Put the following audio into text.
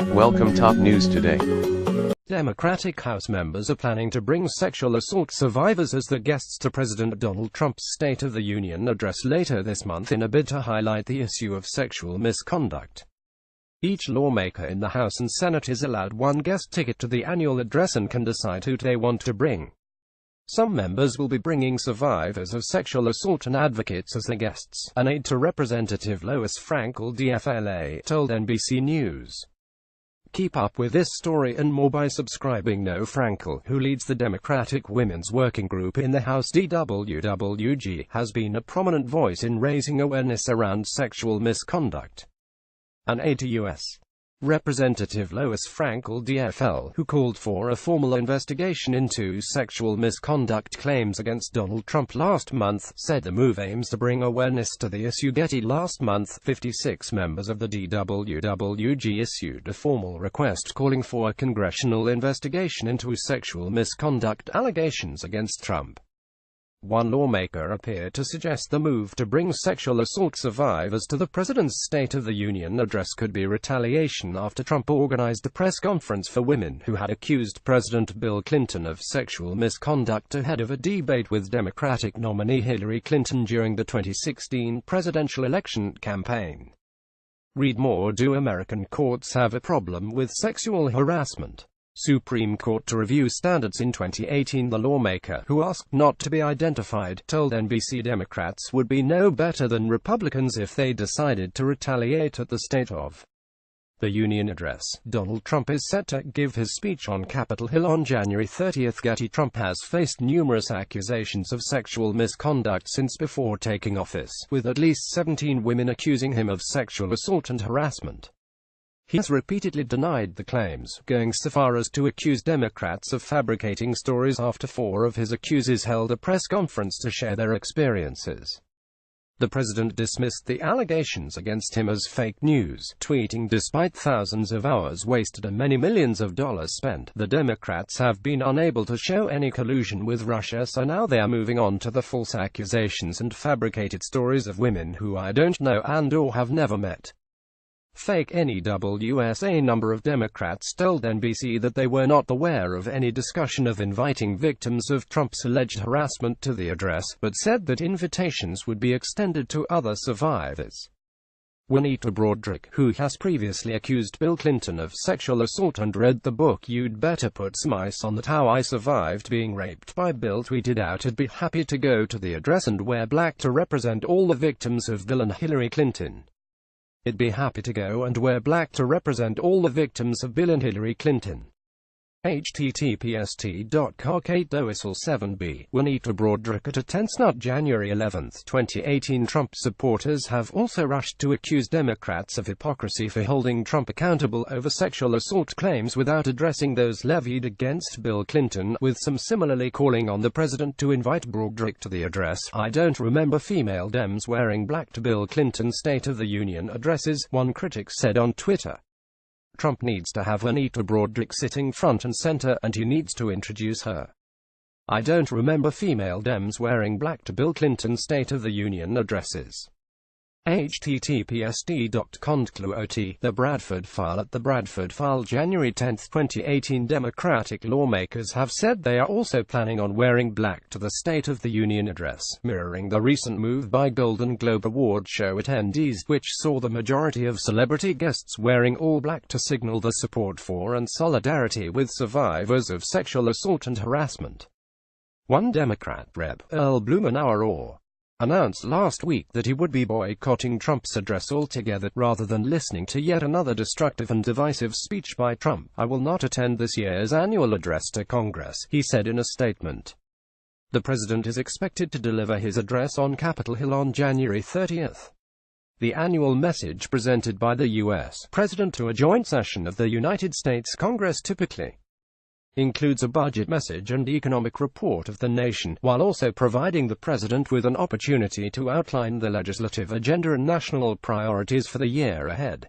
Welcome top news today. Democratic House members are planning to bring sexual assault survivors as the guests to President Donald Trump's State of the Union address later this month in a bid to highlight the issue of sexual misconduct. Each lawmaker in the House and Senate is allowed one guest ticket to the annual address and can decide who they want to bring. Some members will be bringing survivors of sexual assault and advocates as their guests, an aide to Representative Lois Frankel DFLA told NBC News. Keep up with this story and more by subscribing. No Frankel, who leads the Democratic Women's Working Group in the House DWWG, has been a prominent voice in raising awareness around sexual misconduct. An aide to U.S. Representative Lois Frankel DFL, who called for a formal investigation into sexual misconduct claims against Donald Trump last month, said the move aims to bring awareness to the issue. Getty last month, 56 members of the DWWG issued a formal request calling for a congressional investigation into sexual misconduct allegations against Trump. One lawmaker appeared to suggest the move to bring sexual assault survivors to the president's State of the Union address could be retaliation after Trump organized a press conference for women who had accused President Bill Clinton of sexual misconduct ahead of a debate with Democratic nominee Hillary Clinton during the 2016 presidential election campaign. Read more. Do American courts have a problem with sexual harassment? Supreme Court to review standards in 2018. The lawmaker, who asked not to be identified, told NBC Democrats would be no better than Republicans if they decided to retaliate at the State of the Union address. Donald Trump is set to give his speech on Capitol Hill on January 30. Getty. Trump has faced numerous accusations of sexual misconduct since before taking office, with at least 17 women accusing him of sexual assault and harassment. He has repeatedly denied the claims, going so far as to accuse Democrats of fabricating stories after 4 of his accusers held a press conference to share their experiences. The president dismissed the allegations against him as fake news, tweeting, "Despite thousands of hours wasted and many millions of dollars spent, the Democrats have been unable to show any collusion with Russia, so now they are moving on to the false accusations and fabricated stories of women who I don't know and/or have never met." Fake news. A number of Democrats told NBC that they were not aware of any discussion of inviting victims of Trump's alleged harassment to the address, but said that invitations would be extended to other survivors. Juanita Broaddrick, who has previously accused Bill Clinton of sexual assault and read the book You'd Better Put Some Ice on That: How I Survived Being Raped by Bill, tweeted out, "I'd be happy to go to the address and wear black to represent all the victims of Bill and Hillary Clinton. I'd be happy to go and wear black to represent all the victims of Bill and Hillary Clinton." https://t.co/8whistle7b. Juanita Broaddrick at a tense note. January 11, 2018. Trump supporters have also rushed to accuse Democrats of hypocrisy for holding Trump accountable over sexual assault claims without addressing those levied against Bill Clinton, with some similarly calling on the president to invite Broaddrick to the address. "I don't remember female Dems wearing black to Bill Clinton's State of the Union addresses," one critic said on Twitter. "Trump needs to have Juanita Broaddrick sitting front and center, and he needs to introduce her. I don't remember female Dems wearing black to Bill Clinton's State of the Union addresses." https://t.concluot. The Bradford File. At the Bradford File, January 10, 2018. Democratic lawmakers have said they are also planning on wearing black to the State of the Union address, mirroring the recent move by Golden Globe Award show attendees, which saw the majority of celebrity guests wearing all black to signal their support for and solidarity with survivors of sexual assault and harassment. One Democrat, Rep. Earl Blumenauer, announced last week that he would be boycotting Trump's address altogether, rather than listening to yet another destructive and divisive speech by Trump. "I will not attend this year's annual address to Congress," he said in a statement. The president is expected to deliver his address on Capitol Hill on January 30. The annual message presented by the U.S. president to a joint session of the United States Congress typically includes a budget message and economic report of the nation, while also providing the president with an opportunity to outline the legislative agenda and national priorities for the year ahead.